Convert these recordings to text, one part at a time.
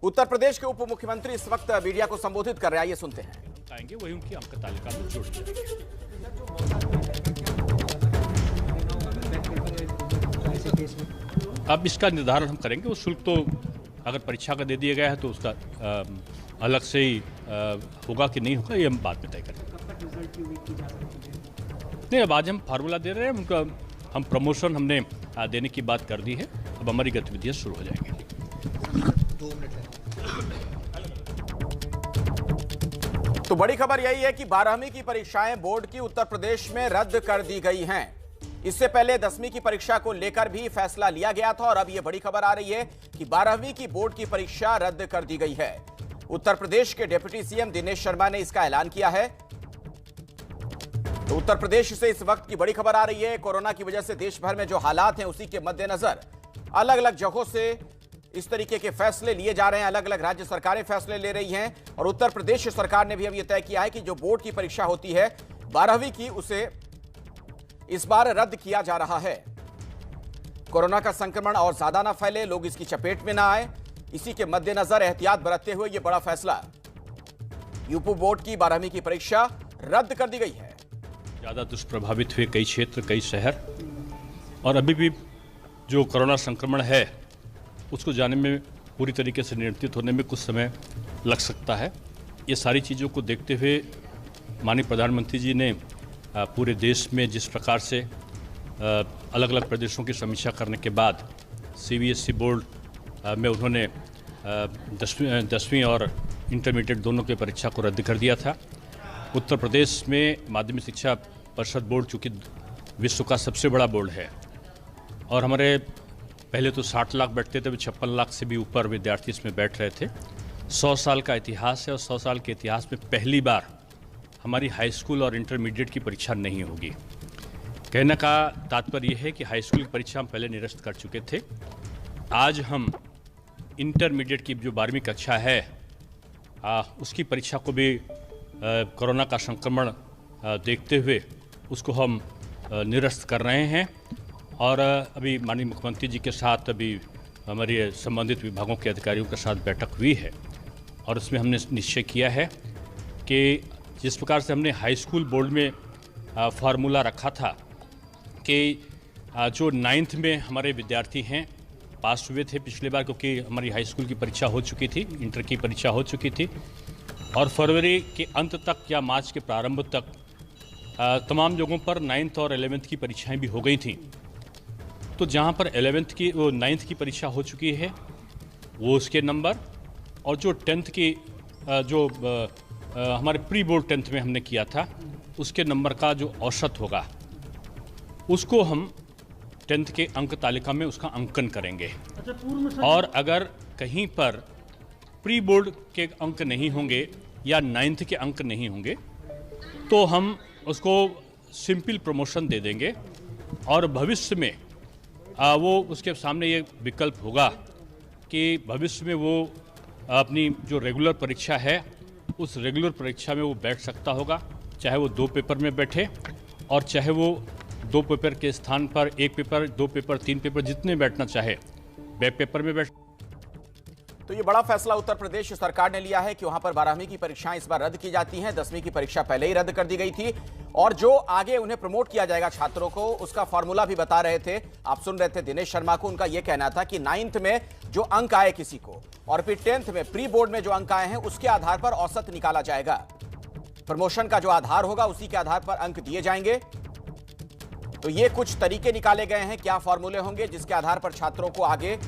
उत्तर प्रदेश के उप मुख्यमंत्री इस वक्त मीडिया को संबोधित कर रहे हैं, आइए सुनते हैं। आएंगे वही उनकी अंक तालिका में जोड़ दिया जाएगा। अब इसका निर्धारण हम करेंगे। वो शुल्क तो अगर परीक्षा का दे दिया गया है तो उसका अलग से ही होगा कि नहीं होगा, ये हम बाद में तय करेंगे। नहीं, अब आज हम फार्मूला दे रहे हैं, उनका हम प्रमोशन हमने देने की बात कर दी है। अब हमारी गतिविधियां शुरू हो जाएंगी। 2 मिनट है। तो बड़ी खबर यही है कि 12वीं की परीक्षाएं बोर्ड की उत्तर प्रदेश में रद्द कर दी गई हैं। इससे पहले 10वीं की परीक्षा को लेकर भी फैसला लिया गया था और अब यह बड़ी खबर आ रही है कि 12वीं की बोर्ड की परीक्षा रद्द कर दी गई है। उत्तर प्रदेश के डिप्टी सीएम दिनेश शर्मा ने इसका ऐलान किया है। तो उत्तर प्रदेश से इस वक्त की बड़ी खबर आ रही है। कोरोना की वजह से देश भर में जो हालात हैं उसी के मद्देनजर अलग अलग जगहों से इस तरीके के फैसले लिए जा रहे हैं। अलग अलग राज्य सरकारें फैसले ले रही हैं और उत्तर प्रदेश सरकार ने भी अब यह तय किया है कि जो बोर्ड की परीक्षा होती है 12वीं की, उसे इस बार रद्द किया जा रहा है। कोरोना का संक्रमण और ज्यादा ना फैले, लोग इसकी चपेट में ना आए, इसी के मद्देनजर एहतियात बरतते हुए यह बड़ा फैसला। यूपी बोर्ड की 12वीं की परीक्षा रद्द कर दी गई है। ज्यादा दुष्प्रभावित हुए कई क्षेत्र, कई शहर, और अभी भी जो कोरोना संक्रमण है उसको जाने में, पूरी तरीके से नियंत्रित होने में कुछ समय लग सकता है। ये सारी चीज़ों को देखते हुए माननीय प्रधानमंत्री जी ने पूरे देश में जिस प्रकार से अलग अलग प्रदेशों की समीक्षा करने के बाद सीबीएसई बोर्ड में उन्होंने 10वीं और इंटरमीडिएट दोनों की परीक्षा को रद्द कर दिया था। उत्तर प्रदेश में माध्यमिक शिक्षा परिषद बोर्ड चूँकि विश्व का सबसे बड़ा बोर्ड है और हमारे पहले तो 60 लाख बैठते थे, 56 लाख से भी ऊपर विद्यार्थी इसमें बैठ रहे थे। 100 साल का इतिहास है और 100 साल के इतिहास में पहली बार हमारी हाई स्कूल और इंटरमीडिएट की परीक्षा नहीं होगी। कहने का तात्पर्य यह है कि हाई स्कूल की परीक्षा हम पहले निरस्त कर चुके थे। आज हम इंटरमीडिएट की जो 12वीं कक्षा है उसकी परीक्षा को भी कोरोना का संक्रमण देखते हुए उसको हम निरस्त कर रहे हैं। और अभी माननीय मुख्यमंत्री जी के साथ अभी हमारे संबंधित विभागों के अधिकारियों के साथ बैठक हुई है और उसमें हमने निश्चय किया है कि जिस प्रकार से हमने हाई स्कूल बोर्ड में फार्मूला रखा था कि जो 9th में हमारे विद्यार्थी हैं पास हुए थे पिछली बार, क्योंकि हमारी हाई स्कूल की परीक्षा हो चुकी थी, इंटर की परीक्षा हो चुकी थी और फरवरी के अंत तक या मार्च के प्रारंभ तक तमाम जगहों पर 9th और 11th की परीक्षाएं भी हो गई थीं। तो जहां पर 9th की परीक्षा हो चुकी है वो उसके नंबर, और जो 10th की जो हमारे प्री बोर्ड 10th में हमने किया था उसके नंबर का जो औसत होगा उसको हम 10th के अंक तालिका में उसका अंकन करेंगे। और अगर कहीं पर प्री बोर्ड के अंक नहीं होंगे या 9th के अंक नहीं होंगे तो हम उसको सिंपल प्रमोशन दे देंगे और भविष्य में वो उसके सामने ये विकल्प होगा कि भविष्य में वो अपनी जो रेगुलर परीक्षा है उस रेगुलर परीक्षा में वो बैठ सकता होगा, चाहे वो 2 पेपर में बैठे और चाहे वो 2 पेपर के स्थान पर 1 पेपर, 2 पेपर, 3 पेपर जितने बैठना चाहे बैक पेपर में बैठ। तो ये बड़ा फैसला उत्तर प्रदेश सरकार ने लिया है कि वहां पर 12वीं की परीक्षाएं इस बार रद्द की जाती हैं। 10वीं की परीक्षा पहले ही रद्द कर दी गई थी और जो आगे उन्हें प्रमोट किया जाएगा छात्रों को, उसका फॉर्मूला भी बता रहे थे, आप सुन रहे थे दिनेश शर्मा को। उनका यह कहना था कि 9th में जो अंक आए किसी को और फिर 10th में प्री बोर्ड में जो अंक आए हैं उसके आधार पर औसत निकाला जाएगा। प्रमोशन का जो आधार होगा उसी के आधार पर अंक दिए जाएंगे। तो ये कुछ तरीके निकाले गए हैं, क्या फॉर्मूले होंगे जिसके आधार पर छात्रों को आगे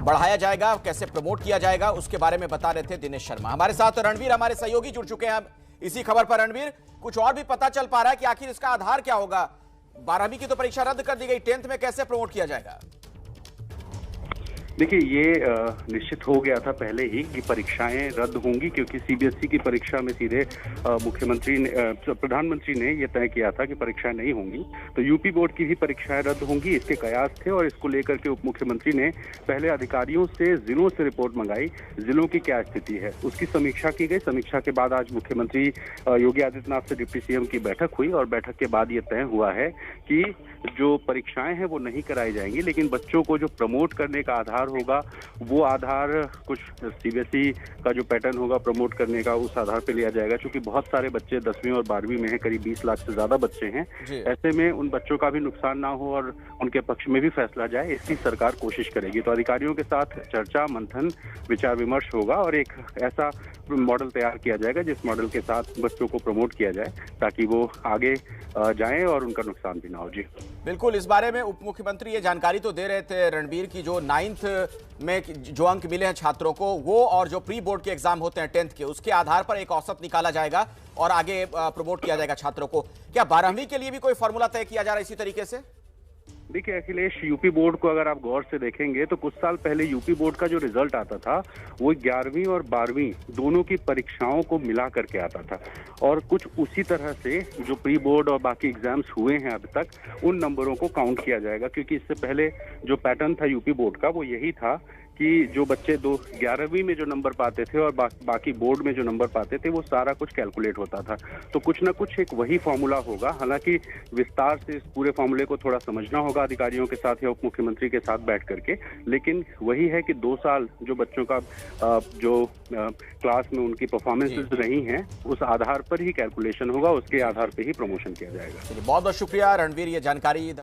बढ़ाया जाएगा, कैसे प्रमोट किया जाएगा, उसके बारे में बता रहे थे दिनेश शर्मा। हमारे साथ रणवीर हमारे सहयोगी जुड़ चुके हैं इसी खबर पर। रणवीर, कुछ और भी पता चल पा रहा है कि आखिर इसका आधार क्या होगा? 12वीं की तो परीक्षा रद्द कर दी गई, 10th में कैसे प्रमोट किया जाएगा? देखिए, ये निश्चित हो गया था पहले ही कि परीक्षाएं रद्द होंगी, क्योंकि सीबीएसई की परीक्षा में सीधे मुख्यमंत्री ने, प्रधानमंत्री ने यह तय किया था कि परीक्षाएं नहीं होंगी। तो यूपी बोर्ड की भी परीक्षाएं रद्द होंगी, इसके कयास थे और इसको लेकर के उप मुख्यमंत्री ने पहले अधिकारियों से जिलों से रिपोर्ट मंगाई, जिलों की क्या स्थिति है उसकी समीक्षा की गई। समीक्षा के बाद आज मुख्यमंत्री योगी आदित्यनाथ से डिप्टी सीएम की बैठक हुई और बैठक के बाद ये तय हुआ है कि जो परीक्षाएं हैं वो नहीं कराई जाएंगी, लेकिन बच्चों को जो प्रमोट करने का आधार होगा वो आधार कुछ सीबीएसई का जो पैटर्न होगा प्रमोट करने का, उस आधार पे लिया जाएगा। क्योंकि बहुत सारे बच्चे 10वीं और 12वीं में हैं, करीब 20 लाख से ज्यादा बच्चे हैं। ऐसे में उन बच्चों का भी नुकसान ना हो और उनके पक्ष में भी फैसला जाए, इसकी सरकार कोशिश करेगी। तो अधिकारियों के साथ चर्चा, मंथन, विचार विमर्श होगा और एक ऐसा मॉडल तैयार किया जाएगा जिस मॉडल के साथ बच्चों को प्रमोट किया जाए ताकि वो आगे जाएं और उनका नुकसान भी ना हो। जी बिल्कुल, इस बारे में उप मुख्यमंत्री ये जानकारी तो दे रहे थे रणबीर की, जो 9th में जो अंक मिले हैं छात्रों को, वो और जो प्री बोर्ड के एग्जाम होते हैं 10th के, उसके आधार पर एक औसत निकाला जाएगा और आगे प्रमोट किया जाएगा छात्रों को। क्या 12वीं के लिए भी कोई फॉर्मूला तय किया जा रहा है इसी तरीके से? देखिए अखिलेश, यूपी बोर्ड को अगर आप गौर से देखेंगे तो कुछ साल पहले यूपी बोर्ड का जो रिजल्ट आता था वो 11वीं और 12वीं दोनों की परीक्षाओं को मिला करके आता था। और कुछ उसी तरह से जो प्री बोर्ड और बाकी एग्जाम्स हुए हैं अब तक, उन नंबरों को काउंट किया जाएगा। क्योंकि इससे पहले जो पैटर्न था यूपी बोर्ड का वो यही था कि जो बच्चे 11वीं में जो नंबर पाते थे और बाकी बोर्ड में जो नंबर पाते थे वो सारा कुछ कैलकुलेट होता था। तो कुछ ना कुछ एक वही फॉर्मूला होगा। हालांकि विस्तार से इस पूरे फॉर्मूले को थोड़ा समझना होगा अधिकारियों के साथ या उप मुख्यमंत्री के साथ बैठ करके, लेकिन वही है कि 2 साल जो बच्चों का जो क्लास में उनकी परफॉर्मेंसेस रही हैं उस आधार पर ही कैलकुलेशन होगा, उसके आधार पर ही प्रमोशन किया जाएगा। बहुत बहुत शुक्रिया रणबीर, ये जानकारी